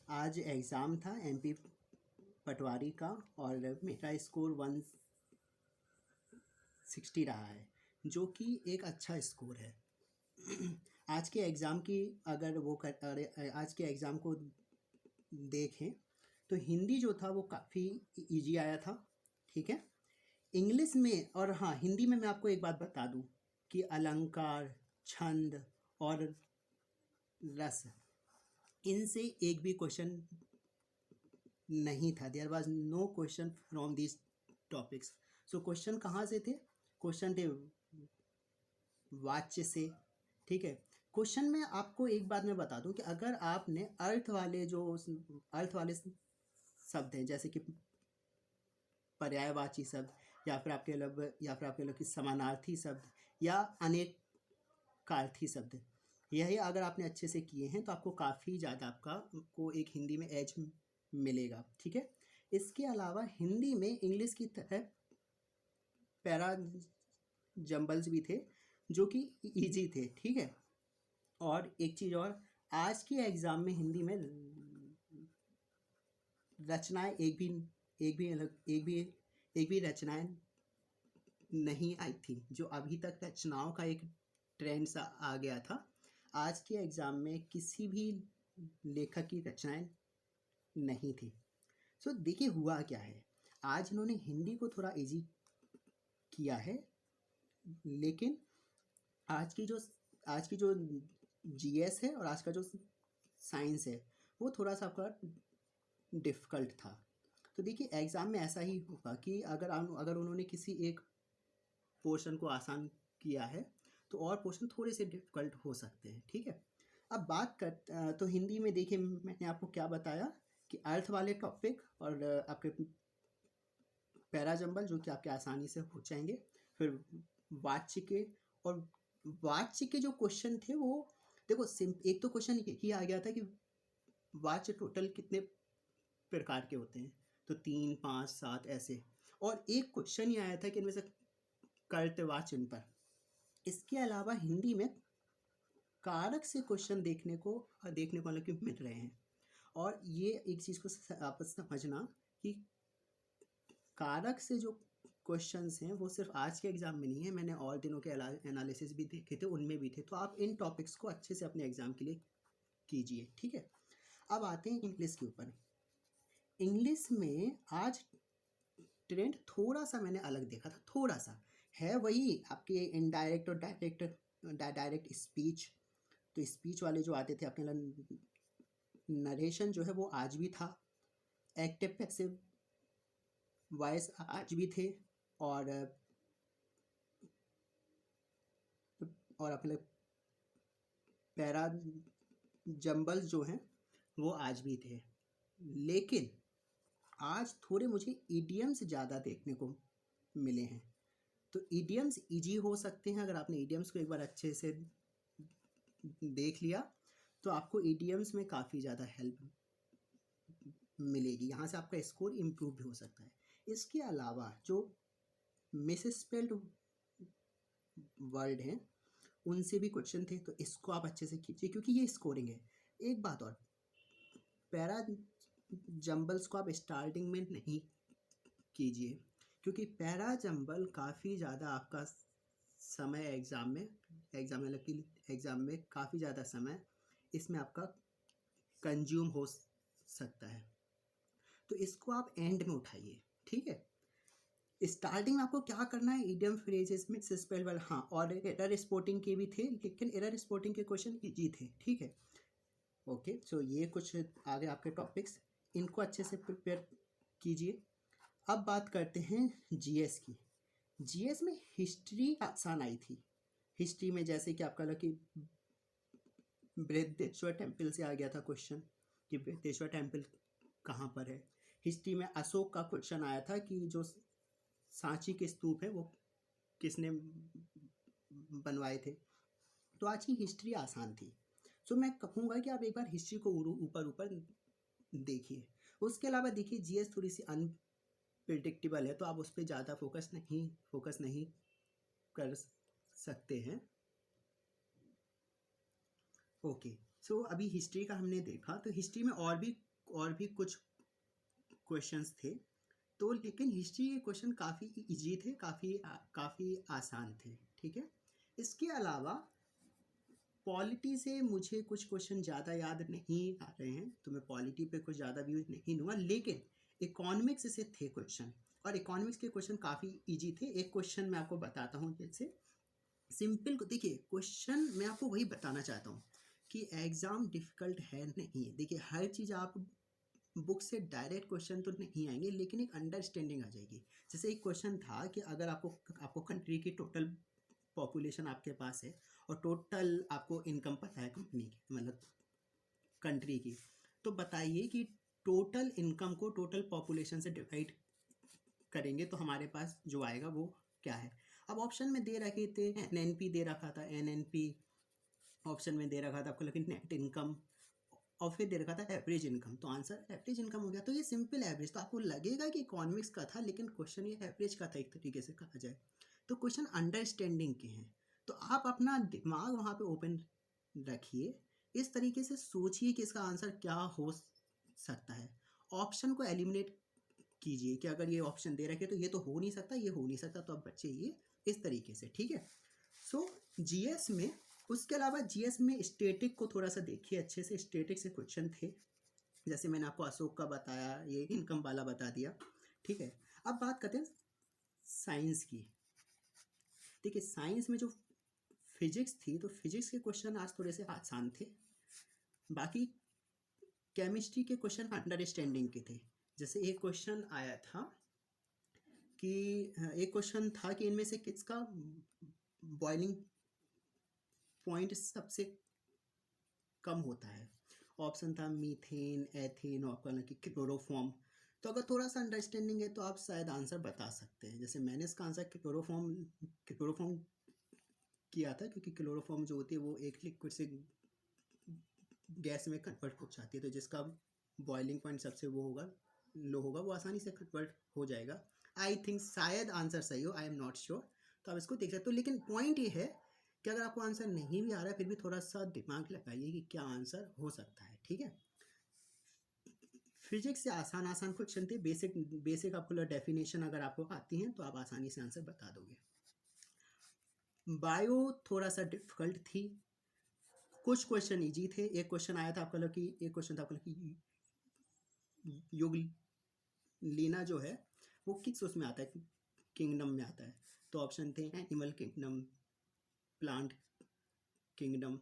आज एग्ज़ाम था एमपी पटवारी का और मेरा स्कोर 160 रहा है, जो कि एक अच्छा स्कोर है। आज के एग्ज़ाम की अगर वो आज के एग्ज़ाम को देखें तो हिंदी जो था वो काफ़ी इजी आया था, ठीक है। इंग्लिश में और हाँ, हिंदी में मैं आपको एक बात बता दूं कि अलंकार, छंद और रस, इनसे एक भी क्वेश्चन नहीं था। There was no question from this topics. So question कहाँ से थे? क्वेश्चन थे वाच्य से, ठीक है। क्वेश्चन में आपको एक बात मैं बता दूं कि अगर आपने अर्थ वाले शब्द हैं, जैसे कि पर्यायवाची शब्द या फिर आपके लोग की समानार्थी शब्द या अनेकार्थी शब्द, यही अगर आपने अच्छे से किए हैं तो आपको काफ़ी ज़्यादा आपको एक हिंदी में एज मिलेगा, ठीक है। इसके अलावा हिंदी में इंग्लिश की तरह पैरा जंबल्स भी थे जो कि इजी थे, ठीक है। और एक चीज़ और, आज के एग्ज़ाम में हिंदी में रचनाएं एक भी रचनाएं नहीं आई थी। जो अभी तक रचनाओं का एक ट्रेंड सा आ गया था, आज के एग्ज़ाम में किसी भी लेखक की रचनाएं नहीं थी। सो देखिए हुआ क्या है, आज इन्होंने हिंदी को थोड़ा इजी किया है, लेकिन आज की जो जीएस है और आज का जो साइंस है वो थोड़ा सा आपका डिफ़िकल्ट था। तो देखिए एग्ज़ाम में ऐसा ही होगा कि अगर उन्होंने किसी एक पोर्शन को आसान किया है तो और पोर्शन थोड़े से डिफ़िकल्ट हो सकते हैं, ठीक है। अब तो हिंदी में देखिए मैंने आपको क्या बताया कि अर्थ वाले टॉपिक और आपके पैराजंबल जो कि आपके आसानी से हो जाएंगे। फिर वाच्य के, और वाच्य के जो क्वेश्चन थे वो देखो एक तो क्वेश्चन ही आ गया था कि वाच्य टोटल कितने प्रकार के होते हैं, तो 3, 5, 7 ऐसे। और एक क्वेश्चन ही आया था कि इनमें से कर्तवाचन पर। इसके अलावा हिंदी में कारक से क्वेश्चन देखने को मतलब मिल रहे हैं। और ये एक चीज़ को आप समझना कि कारक से जो क्वेश्चंस हैं वो सिर्फ आज के एग्ज़ाम में नहीं है, मैंने और दिनों के एनालिसिस भी देखे थे, उनमें भी थे। तो आप इन टॉपिक्स को अच्छे से अपने एग्ज़ाम के लिए कीजिए, ठीक है। अब आते हैं इंग्लिश के ऊपर। इंग्लिश में आज ट्रेंड थोड़ा सा मैंने अलग देखा था, थोड़ा सा है वही आपके इनडायरेक्ट और डायरेक्ट स्पीच। तो स्पीच वाले जो आते थे आपके नरेशन जो है वो आज भी था, एक्टिव पैसिव वॉइस आज भी थे, और अपने पैरा जंबल्स जो हैं वो आज भी थे। लेकिन आज थोड़े मुझे ईडियम्स ज़्यादा देखने को मिले हैं। तो ईडियम्स इजी हो सकते हैं, अगर आपने ईडियम्स को एक बार अच्छे से देख लिया तो आपको ईडियम्स में काफ़ी ज़्यादा हेल्प मिलेगी, यहाँ से आपका स्कोर इम्प्रूव भी हो सकता है। इसके अलावा जो मिसस्पेल्ड वर्ड हैं उनसे भी क्वेश्चन थे, तो इसको आप अच्छे से कीजिए क्योंकि ये स्कोरिंग है। एक बात और, पैरा जंबल्स को आप स्टार्टिंग में नहीं कीजिए क्योंकि पैरा जंबल काफ़ी ज़्यादा आपका समय एग्ज़ाम में काफ़ी ज़्यादा समय इसमें आपका कंज्यूम हो सकता है। तो इसको आप एंड में उठाइए, ठीक है। स्टार्टिंग में आपको क्या करना है, इडियम फ्रेजेस में सस्पेल वर्ड, हाँ, और एरर स्पॉटिंग के भी थे, लेकिन एरर स्पॉटिंग के क्वेश्चन इजी थे, ठीक है। ओके, सो ये कुछ आगे आपके टॉपिक्स, इनको अच्छे से प्रिपेयर कीजिए। अब बात करते हैं जीएस की। जीएस में हिस्ट्री आसान आई थी। हिस्ट्री में जैसे कि आपका लगा कि बृहदेश्वर टेम्पल से आ गया था क्वेश्चन कि बृहदेश्वर टेम्पल कहाँ पर है। हिस्ट्री में अशोक का क्वेश्चन आया था कि जो सांची के स्तूप है वो किसने बनवाए थे। तो आज की हिस्ट्री आसान थी। सो मैं कहूँगा कि आप एक बार हिस्ट्री को ऊपर देखिए। उसके अलावा देखिए जीएस थोड़ी सी अनप्रिडिक्टेबल है, तो आप उस पर ज़्यादा फोकस नहीं कर सकते हैं। ओके, सो अभी हिस्ट्री का हमने देखा, तो हिस्ट्री में और भी और भी कुछ क्वेश्चंस थे, तो लेकिन हिस्ट्री के क्वेश्चन काफ़ी इजी थे, काफ़ी आसान थे, ठीक है। इसके अलावा पॉलिटी से मुझे कुछ क्वेश्चन ज़्यादा याद नहीं आ रहे हैं, तो मैं पॉलिटी पे कुछ ज़्यादा व्यूज नहीं दूंगा, लेकिन इकोनॉमिक्स से थे क्वेश्चन, और इकोनॉमिक्स के क्वेश्चन काफ़ी इजी थे। एक क्वेश्चन मैं आपको बताता हूँ, जैसे सिंपल, देखिए क्वेश्चन मैं आपको वही बताना चाहता हूँ कि एग्ज़ाम डिफ़िकल्ट है नहीं है। देखिए हर चीज़ आप बुक से डायरेक्ट क्वेश्चन तो नहीं आएंगे, लेकिन एक अंडरस्टैंडिंग आ जाएगी। जैसे एक क्वेश्चन था कि अगर आपको कंट्री की टोटल पॉपुलेशन आपके पास है और टोटल आपको इनकम पता है कंपनी की, मतलब कंट्री की, तो बताइए कि टोटल इनकम को टोटल पॉपुलेशन से डिवाइड करेंगे तो हमारे पास जो आएगा वो क्या है। अब ऑप्शन में दे रखे थे, एनएनपी दे रखा था, एनएनपी ऑप्शन में दे रखा था आपको, लेकिन नेट इनकम, और फिर दे रखा था एवरेज इनकम, तो आंसर एवरेज इनकम हो गया। तो ये सिंपल एवरेज, तो आपको लगेगा कि इकोनॉमिक्स का था, लेकिन क्वेश्चन ये एवरेज का था एक तरीके से कहा जाए, तो क्वेश्चन अंडरस्टैंडिंग के हैं। तो आप अपना दिमाग वहाँ पे ओपन रखिए, इस तरीके से सोचिए कि इसका आंसर क्या हो सकता है। ऑप्शन को एलिमिनेट कीजिए कि अगर ये ऑप्शन दे रखे तो ये तो हो नहीं सकता, ये हो नहीं सकता, तो आप बच्चे ये इस तरीके से, ठीक है। सो जीएस में, उसके अलावा जीएस में स्टैटिक को थोड़ा सा देखिए अच्छे से, स्टैटिक से क्वेश्चन थे, जैसे मैंने आपको अशोक का बताया, ये इनकम वाला बता दिया, ठीक है। अब बात करते हैं साइंस की। देखिए साइंस में जो फिजिक्स थी, तो फिजिक्स के क्वेश्चन आज थोड़े से आसान थे, बाकी केमिस्ट्री के क्वेश्चन अंडरस्टैंडिंग के थे। जैसे एक क्वेश्चन आया था कि, एक क्वेश्चन था कि इनमें से किसका बॉइलिंग पॉइंट सबसे कम होता है। ऑप्शन था मीथेन, एथेन और क्लोरोफॉर्म। तो अगर थोड़ा सा अंडरस्टैंडिंग है तो आप शायद आंसर बता सकते हैं। जैसे मैंने इसका आंसर क्लोरोफॉर्म किया था, क्योंकि क्लोरोफॉर्म जो होती है वो एक लिक्विड से गैस में कन्वर्ट हो जाती है, तो जिसका बॉइलिंग पॉइंट सबसे वो होगा, लो होगा, वो आसानी से कन्वर्ट हो जाएगा। आई थिंक शायद आंसर सही हो, आई एम नॉट श्योर, तो आप इसको देख सकते हो। लेकिन पॉइंट ये है कि अगर आपको आंसर नहीं भी आ रहा है, फिर भी थोड़ा सा दिमाग लगाइए कि क्या आंसर हो सकता है, ठीक है। फिजिक्स से आसान आसान क्वेश्चन थे, बेसिक आपको डेफिनेशन अगर आपको आती हैं तो आप आसानी से आंसर बता दोगे। बायो थोड़ा सा डिफिकल्ट थी, कुछ क्वेश्चन इजी थे। एक क्वेश्चन आया था आपका कि, एक क्वेश्चन था आपका कि युग लीना जो है वो किस उसमें आता है, किंगडम में आता है। तो ऑप्शन थे एनिमल किंगडम, प्लांट किंगडम।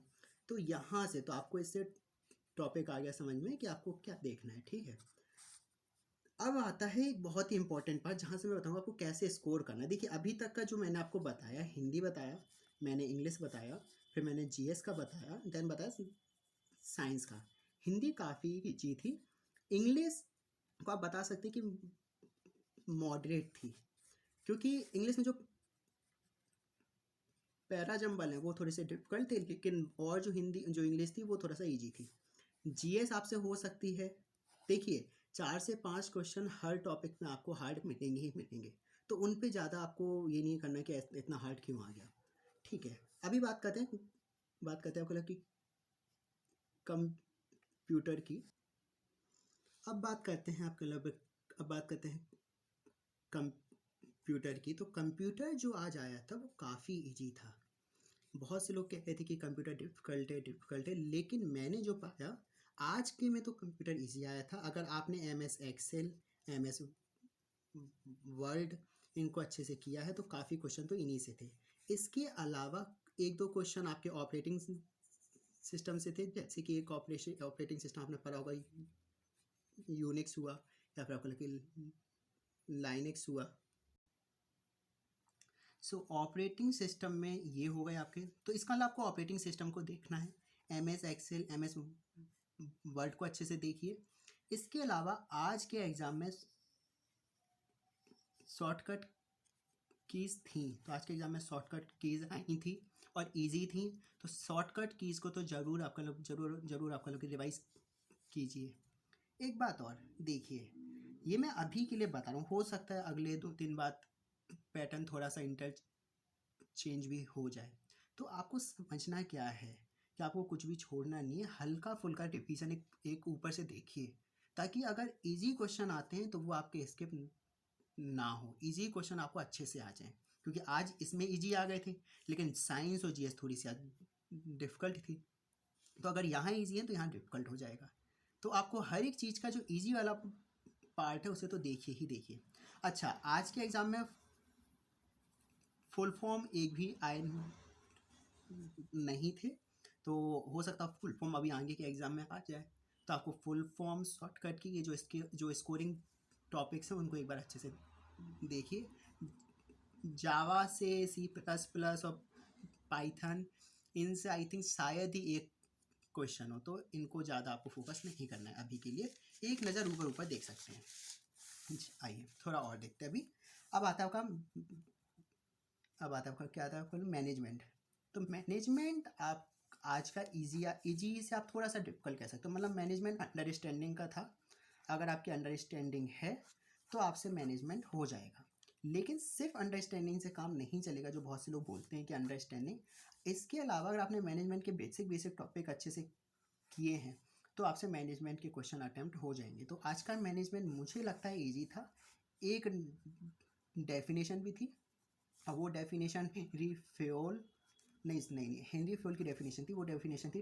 तो यहाँ से तो आपको इससे टॉपिक आ गया समझ में कि आपको क्या देखना है, ठीक है। अब आता है एक बहुत ही इंपॉर्टेंट पार्ट, जहाँ से मैं बताऊँगा आपको कैसे स्कोर करना है। देखिए अभी तक का जो मैंने आपको बताया, हिंदी बताया, मैंने इंग्लिश बताया, फिर मैंने जीएस का बताया, देन बताया साइंस का। हिंदी काफ़ी इजी थी, इंग्लिश को आप बता सकते हैं कि मॉडरेट थी, क्योंकि इंग्लिश में जो पैराजम्बल हैं वो थोड़े से डिफिकल्ट थे, लेकिन और जो इंग्लिश थी वो थोड़ा सा इजी थी। जीएस आपसे हो सकती है, देखिए 4 से 5 क्वेश्चन हर टॉपिक में आपको हार्ड मिलेंगे ही मिलेंगे, तो उन पे ज़्यादा आपको ये नहीं करना कि इतना हार्ड क्यों आ गया, ठीक है। अभी बात करते हैं आपको कि कंप्यूटर की। अब बात करते हैं कंप्यूटर की। तो कंप्यूटर जो आज आया था वो काफ़ी इजी था। बहुत से लोग कहते थे कि कंप्यूटर डिफ़िकल्ट है, लेकिन मैंने जो पाया आज के में तो कंप्यूटर इजी आया था। अगर आपने MS एक्सेल, MS वर्ड इनको अच्छे से किया है तो काफ़ी क्वेश्चन तो इन्हीं से थे। इसके अलावा एक दो क्वेश्चन आपके ऑपरेटिंग सिस्टम से थे, जैसे कि एक ऑपरेटिंग सिस्टम आपने पढ़ा होगा, यूनिक्स हुआ, या फिर आपको लाइनेक्स हुआ। सो ऑपरेटिंग सिस्टम में ये हो गए आपके। तो इसका आपको ऑपरेटिंग सिस्टम को देखना है, MS एक्सेल, MS वर्ड को अच्छे से देखिए। इसके अलावा आज के एग्ज़ाम में शॉर्टकट कीज़ थी, तो आज के एग्ज़ाम में शॉर्टकट कीज़ आई थी और इजी थी, तो शॉर्टकट कीज़ को तो ज़रूर आपका लोग रिवाइज कीजिए। एक बात और देखिए, ये मैं अभी के लिए बता रहा हूँ, हो सकता है अगले 2-3 बाद पैटर्न थोड़ा सा इंटरचेंज भी हो जाए। तो आपको समझना क्या है कि आपको कुछ भी छोड़ना नहीं है, हल्का फुल्का रिवीजन एक ऊपर से देखिए। ताकि अगर इजी क्वेश्चन आते हैं तो वो आपके स्किप ना हो, इजी क्वेश्चन आपको अच्छे से आ जाए। क्योंकि आज इसमें इजी आ गए थे, लेकिन साइंस और जीएस थोड़ी सी डिफ़िकल्ट थी, तो अगर यहाँ इजी है तो यहाँ डिफ़िकल्ट हो जाएगा। तो आपको हर एक चीज़ का जो इजी वाला पार्ट है उसे तो देखिए ही देखिए। अच्छा, आज के एग्ज़ाम में फुल फॉर्म एक भी आए नहीं थे, तो हो सकता है फुल फॉर्म अभी आगे के एग्ज़ाम में आ जाए। तो आपको फुल फॉर्म शॉर्टकट की ये जो स्कोरिंग टॉपिक्स हैं उनको एक बार अच्छे से देखिए। जावा से सी प्लस प्लस और पाइथन, इनसे आई थिंक शायद ही एक क्वेश्चन हो, तो इनको ज़्यादा आपको फोकस नहीं करना है अभी के लिए। एक नज़र ऊपर ऊपर देख सकते हैं। आइए थोड़ा और देखते हैं अभी। अब आता है आपका क्या आता है आपका मैनेजमेंट। तो मैनेजमेंट आप आज का इजी से आप थोड़ा सा डिफिकल्ट कह सकते हो। मतलब मैनेजमेंट अंडरस्टैंडिंग का था, अगर आपकी अंडरस्टैंडिंग है तो आपसे मैनेजमेंट हो जाएगा। लेकिन सिर्फ अंडरस्टैंडिंग से काम नहीं चलेगा, जो बहुत से लोग बोलते हैं कि अंडरस्टैंडिंग। इसके अलावा अगर आपने मैनेजमेंट के बेसिक टॉपिक अच्छे से किए हैं तो आपसे मैनेजमेंट के क्वेश्चन अटेम्प्ट हो जाएंगे। तो आज का मैनेजमेंट मुझे लगता है ईजी था। एक डेफिनेशन भी थी, अब वो डेफिनेशन हेनरी फ्योल नहीं हेनरी फ्योल की डेफिनेशन थी, वो डेफिनेशन थी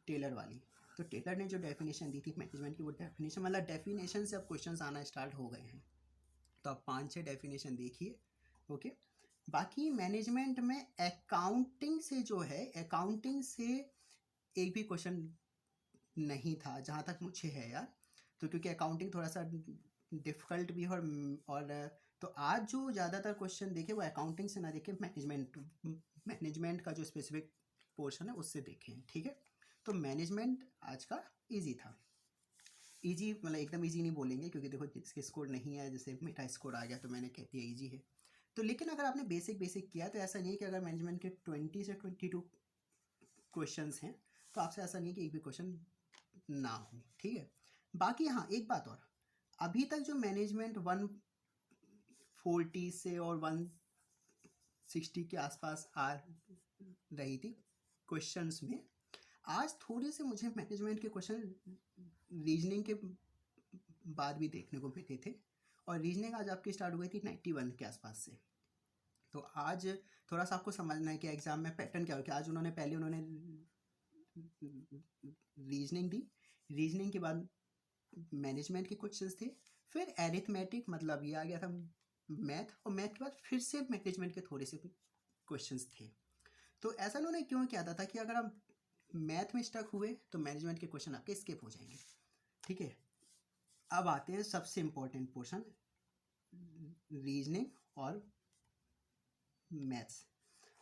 टेलर वाली। तो टेलर ने जो डेफिनेशन दी थी मैनेजमेंट की, वो डेफिनेशन मतलब डेफिनेशन से अब क्वेश्चंस आना स्टार्ट हो गए हैं। तो आप 5-6 डेफिनेशन देखिए। ओके, बाकी मैनेजमेंट में अकाउंटिंग से जो है, अकाउंटिंग से एक भी क्वेश्चन नहीं था जहाँ तक मुझे है यार। तो क्योंकि अकाउंटिंग थोड़ा सा डिफ़िकल्ट भी है, और तो आज जो ज़्यादातर क्वेश्चन देखे वो अकाउंटिंग से ना देखे, मैनेजमेंट का जो स्पेसिफिक पोर्शन है उससे देखें, ठीक है। तो मैनेजमेंट आज का इजी था। इजी मतलब एकदम इजी नहीं बोलेंगे, क्योंकि देखो जिसके स्कोर नहीं है, जैसे मेरा स्कोर आ गया तो मैंने कह दिया इजी है। तो लेकिन अगर आपने बेसिक किया तो ऐसा नहीं है कि अगर मैनेजमेंट के 20 से 22 क्वेश्चंस हैं तो आपसे ऐसा नहीं है कि एक भी क्वेश्चन ना हो, ठीक है। बाकी हाँ एक बात और, अभी तक जो मैनेजमेंट 140 से और 160 के आसपास आ रही थी क्वेश्चंस में, आज थोड़े से मुझे मैनेजमेंट के क्वेश्चन रीजनिंग के बाद भी देखने को मिले थे। और रीजनिंग आज आपकी स्टार्ट हुई थी 91 के आसपास से। तो आज थोड़ा सा आपको समझना है कि एग्ज़ाम में पैटर्न क्या हो गया। आज पहले उन्होंने रीजनिंग दी, रीजनिंग के बाद मैनेजमेंट के क्वेश्चंस थे, फिर एरिथमेटिक मतलब ये आ गया था मैथ, और मैथ के बाद फिर से मैनेजमेंट के थोड़े से क्वेश्चंस थे। तो ऐसा उन्होंने क्यों किया था कि अगर आप मैथ में स्टक हुए तो मैनेजमेंट के क्वेश्चन आपके स्किप हो जाएंगे, ठीक है। अब आते हैं सबसे इम्पोर्टेंट पोर्शन, रीजनिंग और मैथ्स।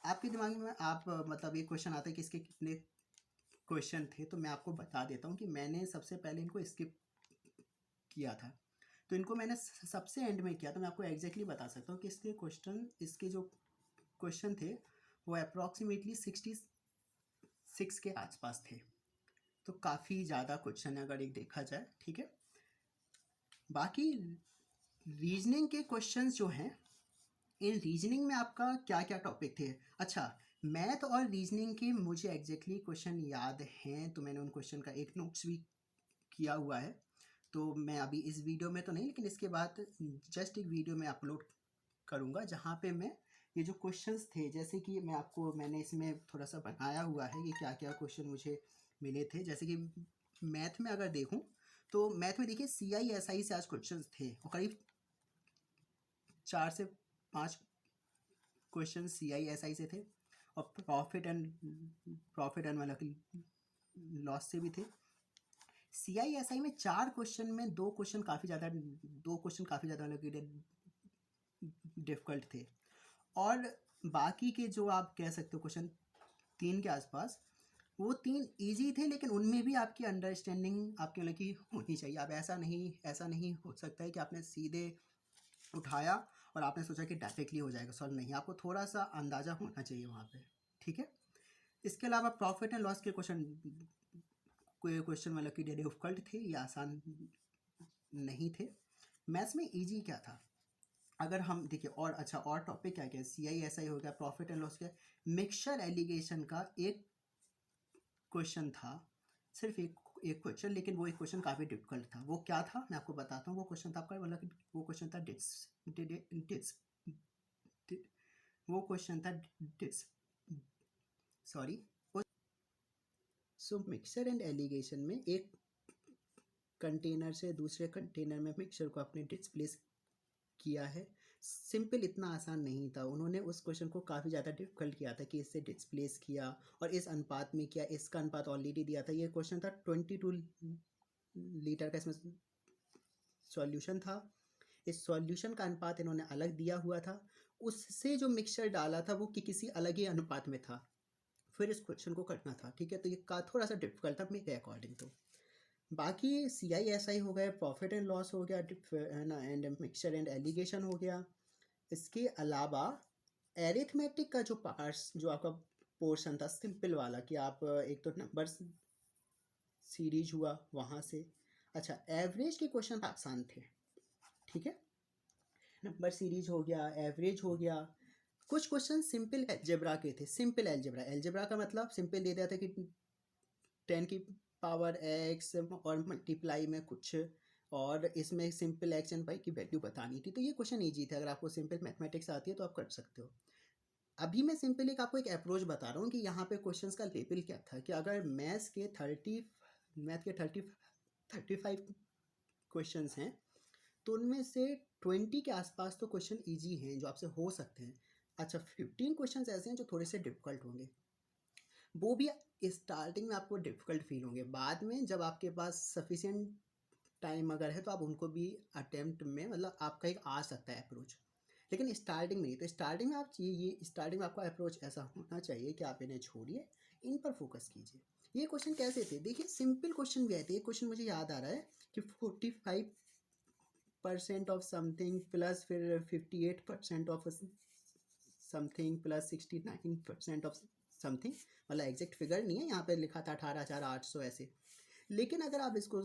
आपके दिमाग में आप मतलब एक क्वेश्चन आता है कि इसके कितने क्वेश्चन थे, तो मैं आपको बता देता हूँ कि मैंने सबसे पहले इनको स्किप किया था। तो इनको मैंने सबसे एंड में किया, तो मैं आपको एग्जैक्टली बता सकता हूँ कि इसके जो क्वेश्चन थे वो अप्रॉक्सीमेटली 66 के आसपास थे। तो काफ़ी ज़्यादा क्वेश्चन है अगर एक देखा जाए, ठीक है। बाकी रीजनिंग के क्वेश्चंस जो हैं, इन रीजनिंग में आपका क्या क्या टॉपिक थे। अच्छा, मैथ और रीजनिंग के मुझे एग्जैक्टली क्वेश्चन याद हैं, तो मैंने उन क्वेश्चन का एक नोट्स भी किया हुआ है। तो मैं अभी इस वीडियो में तो नहीं, लेकिन इसके बाद जस्ट एक वीडियो में अपलोड करूँगा जहाँ पे मैं ये जो क्वेश्चंस थे, जैसे कि मैंने इसमें थोड़ा सा बनाया हुआ है कि क्या क्या क्वेश्चन मुझे मिले थे। जैसे कि मैथ में अगर देखूँ तो मैथ में देखिए CISI से आज क्वेश्चंस थे, और करीब 4 से 5 क्वेश्चन CISI से थे, और प्रॉफिट एंड मतलब लॉस से भी थे। CISI में 4 क्वेश्चन में 2 क्वेश्चन काफ़ी ज़्यादा डिफ़िकल्ट थे, और बाकी के जो आप कह सकते हो क्वेश्चन 3 के आसपास, वो 3 इजी थे, लेकिन उनमें भी आपकी अंडरस्टैंडिंग आपके मतलब की होनी चाहिए। अब ऐसा नहीं हो सकता है कि आपने सीधे उठाया और आपने सोचा कि डायरेक्टली हो जाएगा सॉल्व, नहीं, आपको थोड़ा सा अंदाज़ा होना चाहिए वहाँ पे, ठीक है। इसके अलावा प्रॉफिट एंड लॉस के क्वेश्चन मतलब कि डिफ़िकल्ट थे या आसान नहीं थे। मैथ्स में इजी क्या था, अगर हम देखिए, और अच्छा और टॉपिक क्या क्या है, CISI हो गया, प्रॉफिट एंड लॉस, क्या मिक्सचर एलिगेशन का एक क्वेश्चन था, सिर्फ एक क्वेश्चन, लेकिन वो एक क्वेश्चन काफ़ी डिफिकल्ट था। वो क्या था मैं आपको बताता हूँ। वो क्वेश्चन था आपका, मतलब वो क्वेश्चन था वो क्वेश्चन था this sorry so mixture and alligation में एक कंटेनर से दूसरे कंटेनर में मिक्सर को आपने डिस्प्लेस किया है। सिंपल इतना आसान नहीं था, उन्होंने उस क्वेश्चन को काफ़ी ज़्यादा डिफिकल्ट किया था कि इससे डिस्प्लेस किया और इस अनुपात में किया। इसका अनुपात ऑलरेडी दिया था। ये क्वेश्चन था 22 लीटर का, इसमें सॉल्यूशन था। इस सॉल्यूशन का अनुपात इन्होंने अलग दिया हुआ था। उससे जो मिक्सचर डाला था वो किसी अलग ही अनुपात में था। फिर इस क्वेश्चन को करना था, ठीक है। तो ये का थोड़ा सा डिफिकल्ट था मेरे अकॉर्डिंग। तो बाकी CISI हो गया, प्रॉफिट एंड लॉस हो गया, है ना, एंड मिक्सचर एंड एलिगेशन हो गया। इसके अलावा एरिथमेटिक का जो पार्ट्स, जो आपका पोर्शन था सिंपल वाला, कि आप एक तो नंबर सीरीज हुआ वहाँ से। अच्छा, एवरेज के क्वेश्चन आसान थे, ठीक है। नंबर सीरीज हो गया, एवरेज हो गया। कुछ क्वेश्चन सिंपल एल्जेब्रा के थे। सिंपल एल्जेब्रा, एल्जेब्रा का मतलब सिंपल दे दिया था कि 10 की पावर x और मल्टीप्लाई में कुछ, और इसमें सिंपल x एंड y की वैल्यू बतानी थी। तो ये क्वेश्चन ईजी था। अगर आपको सिंपल मैथमेटिक्स आती है तो आप कर सकते हो। अभी मैं सिंपल एक आपको एक अप्रोच बता रहा हूँ कि यहाँ पे क्वेश्चंस का लेवल क्या था। कि अगर मैथ के 35 क्वेश्चंस हैं तो उनमें से 20 के आसपास तो क्वेश्चन ईजी हैं जो आपसे हो सकते हैं। अच्छा, 15 क्वेश्चंस ऐसे हैं जो थोड़े से डिफिकल्ट होंगे। वो भी स्टार्टिंग में आपको डिफिकल्ट फील होंगे, बाद में जब आपके पास सफिशिएंट टाइम अगर है तो आप उनको भी अटेम्प्ट में, मतलब आपका एक आ सकता है अप्रोच। लेकिन स्टार्टिंग में नहीं। तो स्टार्टिंग में आप ये स्टार्टिंग में आपका अप्रोच ऐसा होना चाहिए कि आप इन्हें छोड़िए, इन पर फोकस कीजिए। ये क्वेश्चन कैसे थे देखिए, सिंपल क्वेश्चन भी आए थे। एक क्वेश्चन मुझे याद आ रहा है कि 45% ऑफ समथिंग प्लस फिर 58% of something plus 69% of something, मतलब एग्जैक्ट फिगर नहीं है, यहाँ पे लिखा था 18,800 ऐसे। लेकिन अगर आप इसको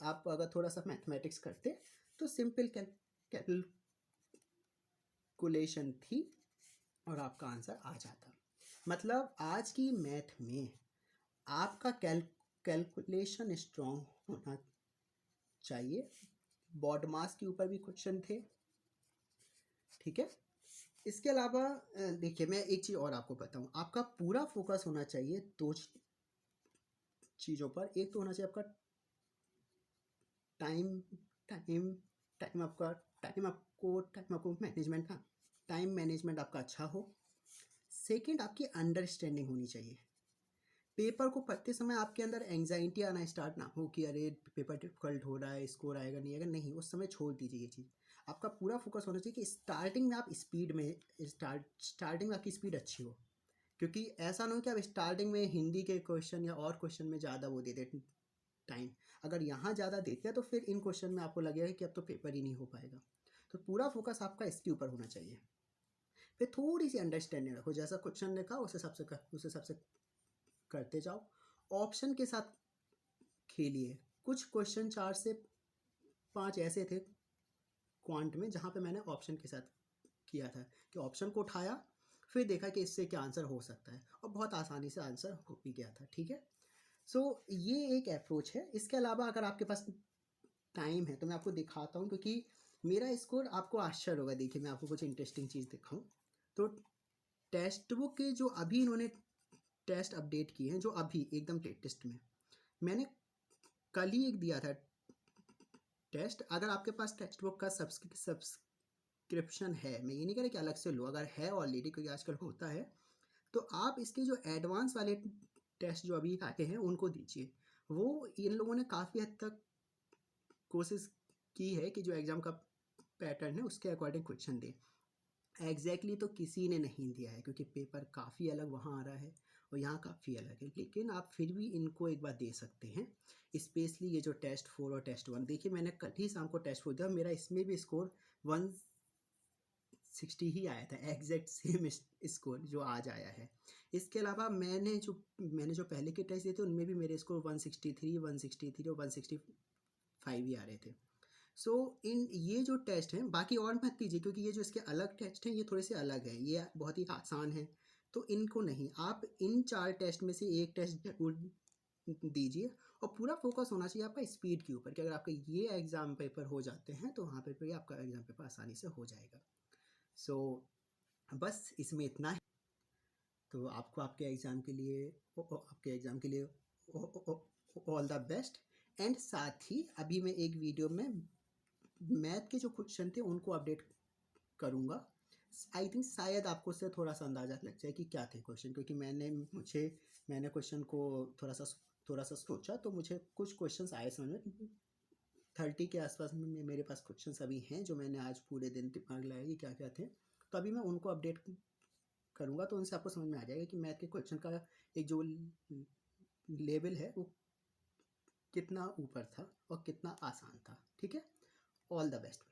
आप अगर थोड़ा सा मैथमेटिक्स करते तो सिंपल कैलकुलेशन थी और आपका आंसर आ जाता। मतलब आज की मैथ में आपका कैलकुलेशन स्ट्रॉन्ग होना चाहिए। बॉड मास के ऊपर भी क्वेश्चन थे, ठीक है। इसके अलावा देखिए, मैं एक चीज़ और आपको बताऊं, आपका पूरा फोकस होना चाहिए दो चीज़ों पर। एक तो होना चाहिए आपका टाइम टाइम टाइम आपका टाइम आपको मैनेजमेंट का टाइम मैनेजमेंट आपका अच्छा हो। सेकंड, आपकी अंडरस्टैंडिंग होनी चाहिए। पेपर को पढ़ते समय आपके अंदर एंजाइटी आना स्टार्ट ना हो कि अरे पेपर डिफिकल्ट हो रहा है, स्कोर आएगा नहीं आएगा, नहीं, उस समय छोड़ दीजिए ये चीज़। आपका पूरा फोकस होना चाहिए कि स्टार्टिंग में आप स्पीड में स्टार्टिंग में आपकी स्पीड अच्छी हो। क्योंकि ऐसा ना हो कि आप स्टार्टिंग में हिंदी के क्वेश्चन या और क्वेश्चन में ज़्यादा वो दे दें टाइम। अगर यहाँ ज़्यादा देते हैं तो फिर इन क्वेश्चन में आपको लगेगा कि अब तो पेपर ही नहीं हो पाएगा। तो पूरा फोकस आपका इसके ऊपर होना चाहिए। फिर थोड़ी सी अंडरस्टैंडिंग रखो, जैसा क्वेश्चन लिखा उस हिसाब से करते जाओ। ऑप्शन के साथ खेलिए। कुछ क्वेश्चन 4 से 5 ऐसे थे क्वांट में जहाँ पे मैंने ऑप्शन के साथ किया था, कि ऑप्शन को उठाया फिर देखा कि इससे क्या आंसर हो सकता है, और बहुत आसानी से आंसर हो भी गया था, ठीक है। सो ये एक अप्रोच है। इसके अलावा अगर आपके पास टाइम है तो मैं आपको दिखाता हूँ, क्योंकि मेरा स्कोर आपको आश्चर्य होगा। देखिए, मैं आपको कुछ इंटरेस्टिंग चीज़ दिखाऊँ तो टेक्स्ट बुक के जो अभी इन्होंने टेस्ट अपडेट किए हैं, जो अभी एकदम लेटेस्ट में, मैंने कल ही एक दिया था टेस्ट। अगर आपके पास टेक्स्ट बुक का सब्सक्रिप्शन है, मैं ये नहीं कह रहा कि अलग से लो, अगर है ऑलरेडी, क्योंकि आजकल होता है, तो आप इसके जो एडवांस वाले टेस्ट जो अभी आए हैं उनको दीजिए। वो इन लोगों ने काफ़ी हद तक कोशिश की है कि जो एग्ज़ाम का पैटर्न है उसके अकॉर्डिंग क्वेश्चन दे। एग्जैक्टली तो किसी ने नहीं दिया है, क्योंकि पेपर काफ़ी अलग वहाँ आ रहा है और यहाँ काफ़ी अलग है। लेकिन आप फिर भी इनको एक बार दे सकते हैं, स्पेशली ये जो टेस्ट 4 और टेस्ट 1। देखिए, मैंने कल ही शाम को टेस्ट 4 दिया, मेरा इसमें भी स्कोर 160 ही आया था, एग्जैक्ट सेम स्कोर जो आज आया है। इसके अलावा मैंने जो पहले के टेस्ट दिए थे उनमें भी मेरे स्कोर 163 और 165 ही आ रहे थे। सो इन ये जो टेस्ट हैं, बाकी और मत दीजिए, क्योंकि ये जो इसके अलग टेस्ट हैं ये थोड़े से अलग हैं, ये बहुत ही आसान है। तो इनको नहीं, आप इन 4 टेस्ट में से एक टेस्ट जरूर दीजिए और पूरा फोकस होना चाहिए आपका स्पीड के ऊपर कि अगर आपका ये एग्ज़ाम पेपर हो जाते हैं तो वहाँ पे भी आपका एग्ज़ाम पेपर आसानी से हो जाएगा। सो बस इसमें इतना है। तो आपको आपके एग्ज़ाम के लिए ऑल द बेस्ट। एंड साथ ही अभी मैं एक वीडियो में मैथ के जो क्वेश्चन थे उनको अपडेट करूँगा। आई थिंक शायद आपको उससे थोड़ा सा अंदाज़ा लग जाए कि क्या थे क्वेश्चन, क्योंकि मैंने क्वेश्चन को थोड़ा सा सोचा तो मुझे कुछ क्वेश्चंस आए समझ में। 30 के आसपास में मेरे पास क्वेश्चंस अभी हैं जो मैंने आज पूरे दिन दिमाग लगाया कि क्या क्या थे। तो अभी मैं उनको अपडेट करूँगा तो उनसे आपको समझ में आ जाएगा कि मैथ के क्वेश्चन का एक जो लेवल है वो कितना ऊपर था और कितना आसान था। ठीक है, ऑल द बेस्ट।